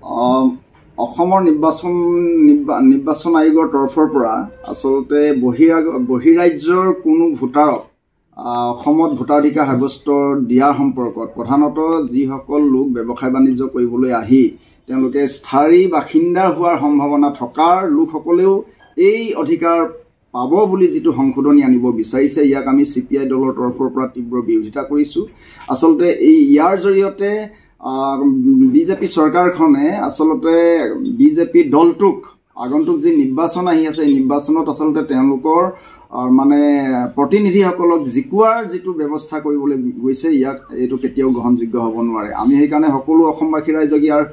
অসমৰ নিৰ্বাচন আয়োগৰ তৰফৰ পৰা আচলতে বহিৰাজ্যৰ কোনো ভোটাৰক অসমত ভোটাধিকাৰ সাব্যস্ত দিয়াৰ সম্পৰ্কত প্ৰধানতঃ যিসকল লোক ব্যৱসায় বাণিজ্য কৰিবলৈ আহি তেওঁলোকে স্থায়ী বাসিন্দা হোৱাৰ সম্ভাৱনা থকাৰ লোকসকলেও এই অধিকাৰ পাব বুলি যিটো সংশোধনী আনিব বিচাৰিছে, ইয়াক আমি CPI দলৰ তৰফৰ পৰা তীব্ৰ বিৰোধিতা কৰিছোঁ। আচলতে ইয়াৰ জৰিয়তে বিজেপি চৰকাৰখনে আচলতে বিজেপি দলটোক আগন্তুক যি নিৰ্বাচন আহি আছে এই নিৰ্বাচনত আচলতে তেওঁলোকৰ মানে প্ৰতিনিধিসকলক জিকোৱাৰ যিটো ব্যৱস্থা কৰিবলৈ গৈছে, ইয়াক এইটো কেতিয়াও গ্ৰহণযোগ্য হ'ব নোৱাৰে। আমি সেইকাৰণে সকলো অসমবাসী ৰাইজক ইয়াৰ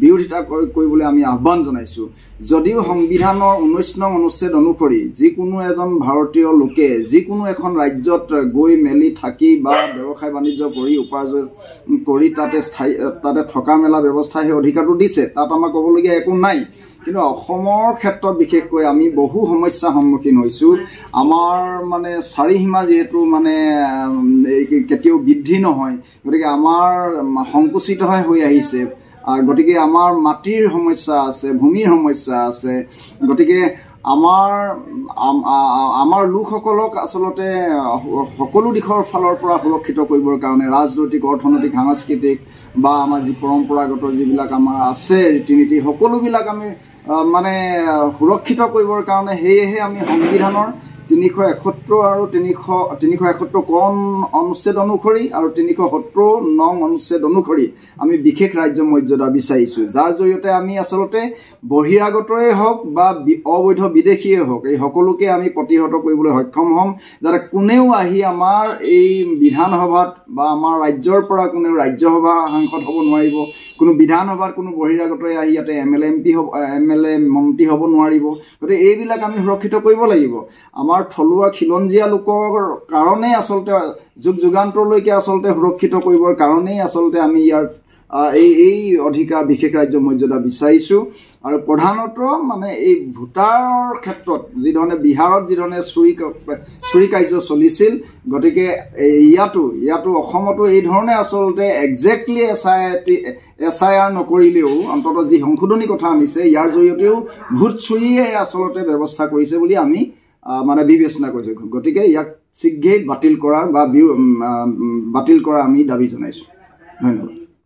বিৰোধিতা কৰিবলৈ আমি আহ্বান জনাইছোঁ। যদিও সংবিধানৰ 19 নং অনুচ্ছেদ অনুসৰি যিকোনো এজন ভাৰতীয় লোকে যিকোনো এখন ৰাজ্যত গৈ মেলি থাকি বা ব্যৱসায় বাণিজ্য কৰি উপাৰ্জন কৰি তাতে থকা মেলা ব্যৱস্থা সেই অধিকাৰটো দিছে, তাত আমাৰ ক'বলগীয়া একো নাই। কিন্তু অসমৰ ক্ষেত্ৰত বিশেষকৈ আমি বহু সমস্যাৰ সন্মুখীন হৈছোঁ। আমাৰ মানে চাৰিসীমা যিহেতু মানে কেতিয়াও বৃদ্ধি নহয়, গতিকে আমাৰ সংকুচিত হৈ আহিছে। গতিকে আমাৰ মাটিৰ সমস্যা আছে, ভূমিৰ সমস্যা আছে। গতিকে আমাৰ লোকসকলক আচলতে সকলো দিশৰ ফালৰ পৰা সুৰক্ষিত কৰিবৰ কাৰণে ৰাজনৈতিক, অৰ্থনৈতিক, সাংস্কৃতিক বা আমাৰ যি পৰম্পৰাগত যিবিলাক আমাৰ আছে ৰীতি নীতি সকলোবিলাক আমি মানে সুৰক্ষিত কৰিবৰ কাৰণে সেয়েহে আমি সংবিধানৰ 371 আৰু 371 ক অনুচ্ছেদ অনুসৰি আৰু 370 নং অনুচ্ছেদ অনুসৰি আমি বিশেষ ৰাজ্য মৰ্যাদা বিচাৰিছোঁ, যাৰ জৰিয়তে আমি আচলতে বহিৰাগতৰে হওক বা অবৈধ বিদেশীয়ে হওক এই সকলোকে আমি প্ৰতিহত কৰিবলৈ সক্ষম হ'ম, যাতে কোনেও আহি আমাৰ এই বিধানসভাত বা আমাৰ ৰাজ্যৰ পৰা কোনেও ৰাজ্যসভা সাংসদ হ'ব নোৱাৰিব, কোনো বিধানসভাত কোনো বহিৰাগতৰে আহি ইয়াতে MLA মন্ত্ৰী হ'ব নোৱাৰিব। গতিকে এইবিলাক আমি সুৰক্ষিত কৰিব লাগিব। আমাৰ থলুৱা খিলঞ্জীয়া লোকৰ কাৰণে আচলতে যুগান্তৰলৈকে আচলতে সুৰক্ষিত কৰিবৰ কাৰণেই আচলতে আমি ইয়াৰ এই অধিকাৰ বিশেষ ৰাজ্য মৰ্যাদা বিচাৰিছোঁ। আৰু প্ৰধানতঃ মানে এই ভোটাৰৰ ক্ষেত্ৰত যিধৰণে বিহাৰত যিধৰণে চুৰি কাৰ্য চলিছিল, গতিকে ইয়াতো অসমতো এই ধৰণে আচলতে একজেক্টলি SIR নকৰিলেও অন্ততঃ যি সংশোধনী কথা আনিছে ইয়াৰ জৰিয়তেও ভোট চুৰিয়ে আচলতে ব্যৱস্থা কৰিছে বুলি আমি মানে বিবেচনা কৰিছোঁ। গতিকে ইয়াক শীঘ্ৰেই বাতিল কৰা আমি দাবী জনাইছোঁ। ধন্যবাদ।